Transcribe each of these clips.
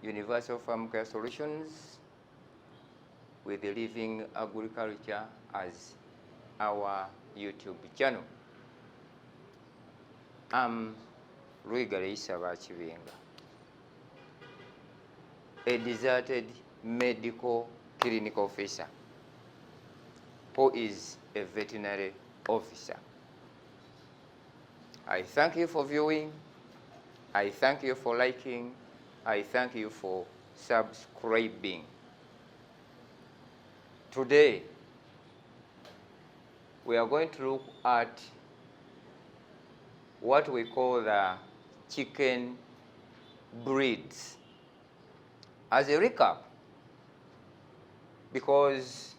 Universal Farm Care Solutions with Living Agriculture as our YouTube channel. I'm Luigare, a deserted medical clinic officer who is a veterinary officer. I thank you for viewing. I thank you for liking. I thank you for subscribing. Today, we are going to look at what we call the chicken breeds. As a recap, because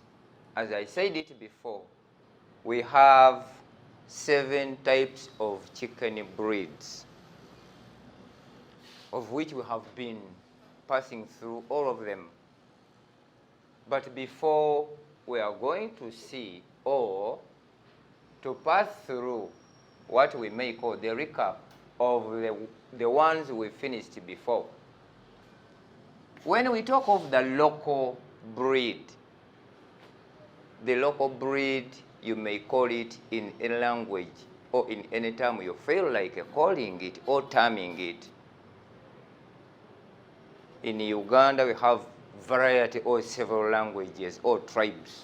as I said it before, we have 7 types of chicken breeds, of which we have been passing through all of them. But before we are going to see or to pass through what we may call the recap of the ones we finished before. When we talk of the local breed, you may call it in any language or in any term you feel like calling it or terming it. In Uganda, we have variety or several languages or tribes.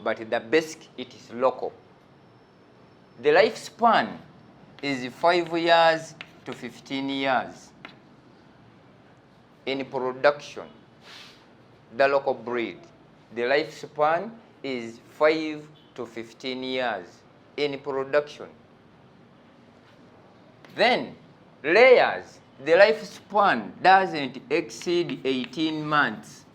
But the basic, it is local. The lifespan is 5 years to 15 years. In production, the local breed, the lifespan is 5 to 15 years in production. Then, layers, the lifespan doesn't exceed 18 months.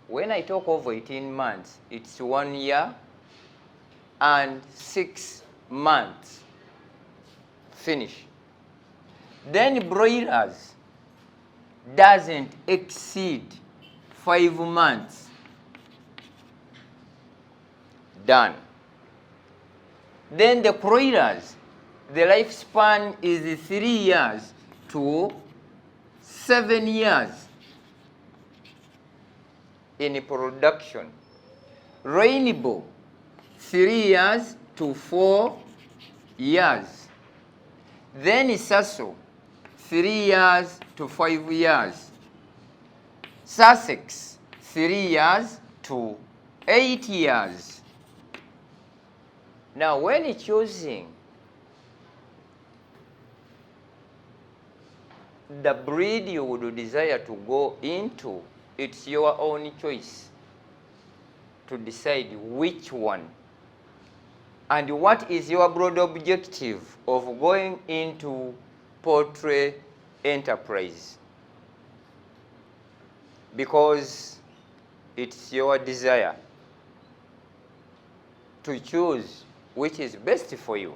When I talk of 18 months, it's 1 year and 6 months. Finish. Then broilers doesn't exceed 5 months. Done. Then the broilers, the lifespan is 3 years to 7 years in production. Rainbow, 3 years to 4 years. Then Sasso, 3 years to 5 years. Sussex, 3 years to 8 years. Now, when choosing the breed you would desire to go into, it's your own choice to decide which one and what is your broad objective of going into poultry enterprise, because it's your desire to choose which is best for you.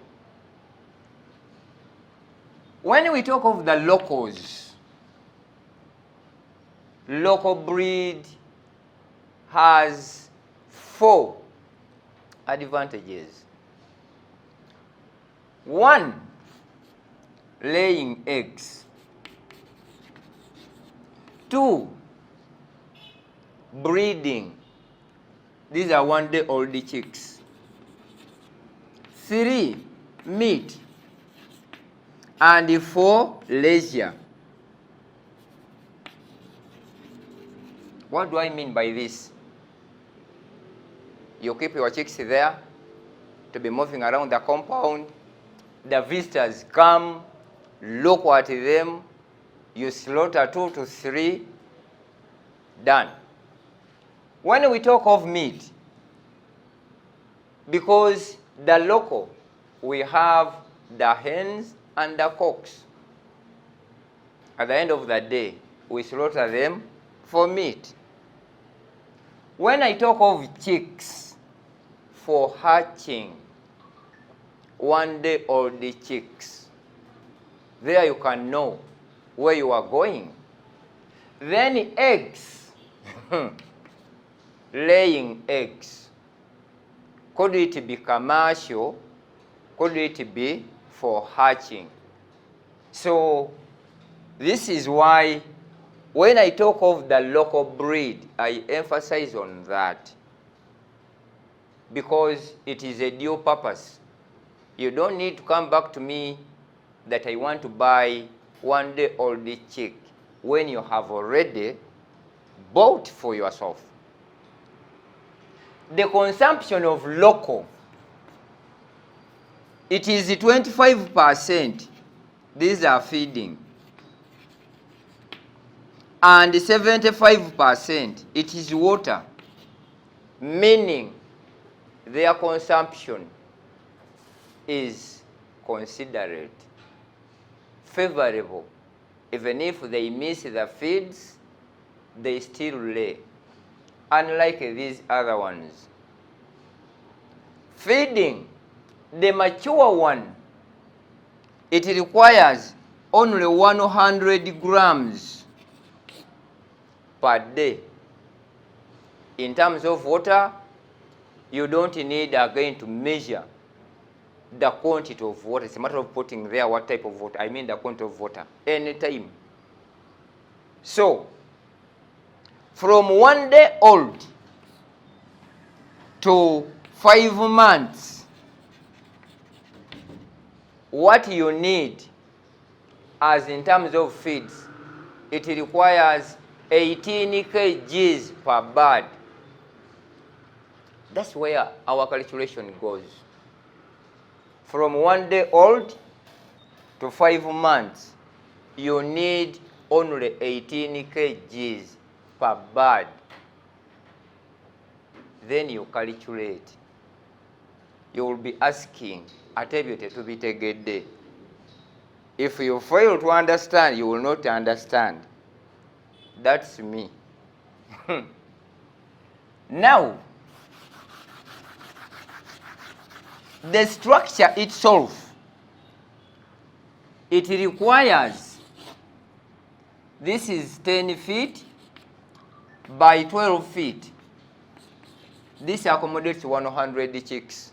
When we talk of the locals, local breed has 4 advantages. 1, laying eggs. 2, breeding. These are 1-day-old chicks. 3, meat. And 4, leisure. What do I mean by this? You keep your chicks there to be moving around the compound. The visitors come, look at them. You slaughter 2 to 3. Done. When we talk of meat, because the local, we have the hens and the cocks. At the end of the day, we slaughter them for meat. When I talk of chicks for hatching, 1-day-old chicks, there you can know where you are going. Then eggs, laying eggs. Could it be commercial? Could it be for hatching. So this is why when I talk of the local breed, I emphasize on that, because it is a dual purpose. You don't need to come back to me that I want to buy 1 day old chick when you have already bought for yourself. The consumption of local, it is 25%. These are feeding. And 75% it is water, meaning their consumption is considerate, favorable. Even if they miss the feeds, they still lay, unlike these other ones. Feeding, the mature one, it requires only 100 grams per day. In terms of water, you don't need again to measure the quantity of water. It's a matter of putting there what type of water. I mean the quantity of water anytime. So, from 1 day old to 5 months, what you need as in terms of feeds, it requires 18 kgs per bird. That's where our calculation goes. From 1 day old to 5 months, you need only 18 kgs per bird. Then you calculate. You will be asking, attribute to be tegede. If you fail to understand, you will not understand. That's me. Now, the structure itself, it requires, this is 10 feet by 12 feet. This accommodates 100 chicks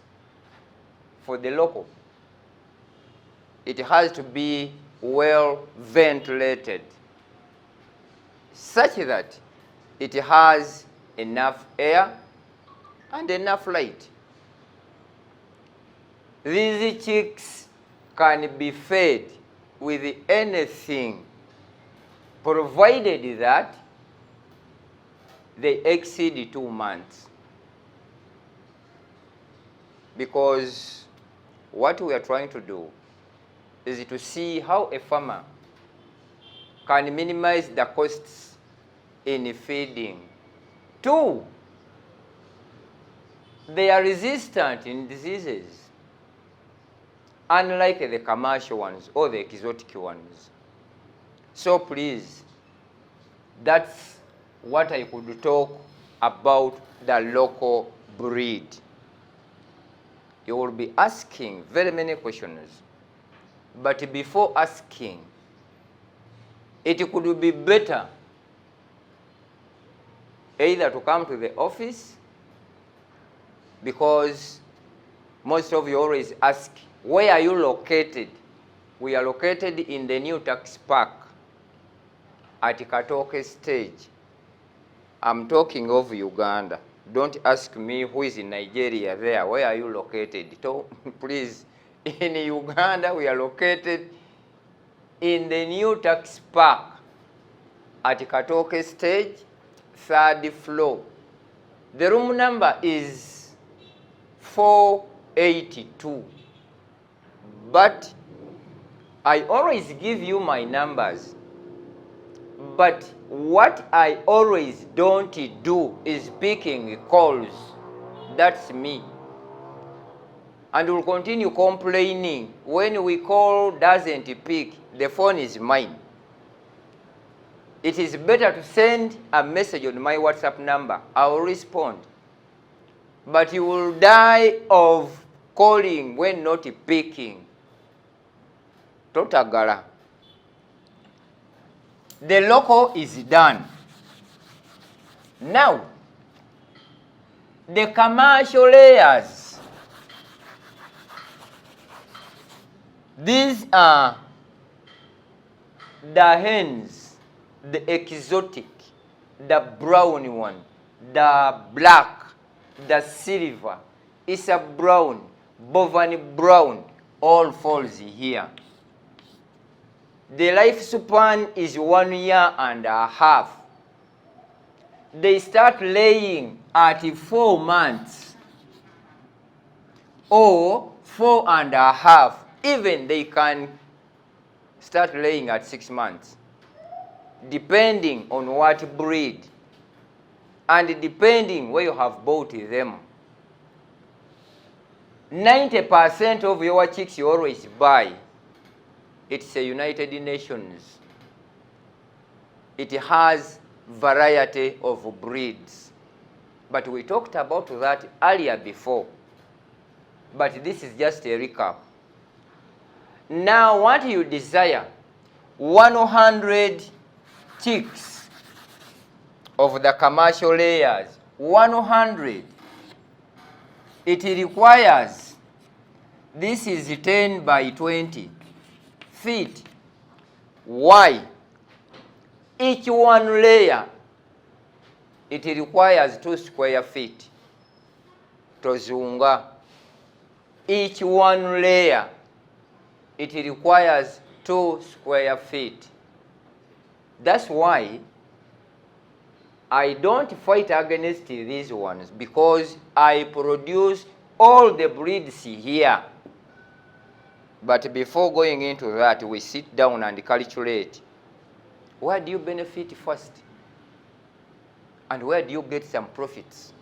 for the local. It has to be well ventilated, such that it has enough air and enough light. These chicks can be fed with anything, provided that they exceed 2 months. Because what we are trying to do is to see how a farmer can minimize the costs in feeding. 2, they are resistant in diseases, unlike the commercial ones or the exotic ones. So please, that's what I could talk about the local breed. You will be asking very many questions, but before asking, it could be better either to come to the office, because most of you always ask, where are you located? We are located in the new tax park at Katoke stage. I'm talking of Uganda. Don't ask me who is in Nigeria there. Where are you located? Please, in Uganda, we are located in the new tax park at Katoke stage, 3rd floor. The room number is 482. But I always give you my numbers. But what I always don't do is picking calls. That's me. And we'll continue complaining. When we call doesn't pick, the phone is mine. It is better to send a message on my WhatsApp number. I will respond. But you will die of calling when not picking. Totagara. The local is done. Now, the commercial layers. These are the hens, the exotic, the brown one, the black, the silver, it's a brown, bovine brown, all falls here. The lifespan is 1 year and a half. They start laying at 4 months or 4 and a half. Even they can start laying at 6 months, depending on what breed and depending where you have bought them. 90% of your chicks you always buy, it's a United Nations. It has variety of breeds. But we talked about that earlier before. But this is just a recap. Now what you desire, 100 chicks of the commercial layers, 100. It requires, this is 10 by 20 feet. Why? Each one layer, it requires 2 square feet. Tozunga. Each one layer, it requires 2 square feet. That's why I don't fight against these ones, because I produce all the breeds here. But before going into that, we sit down and calculate. Where do you benefit first? And where do you get some profits?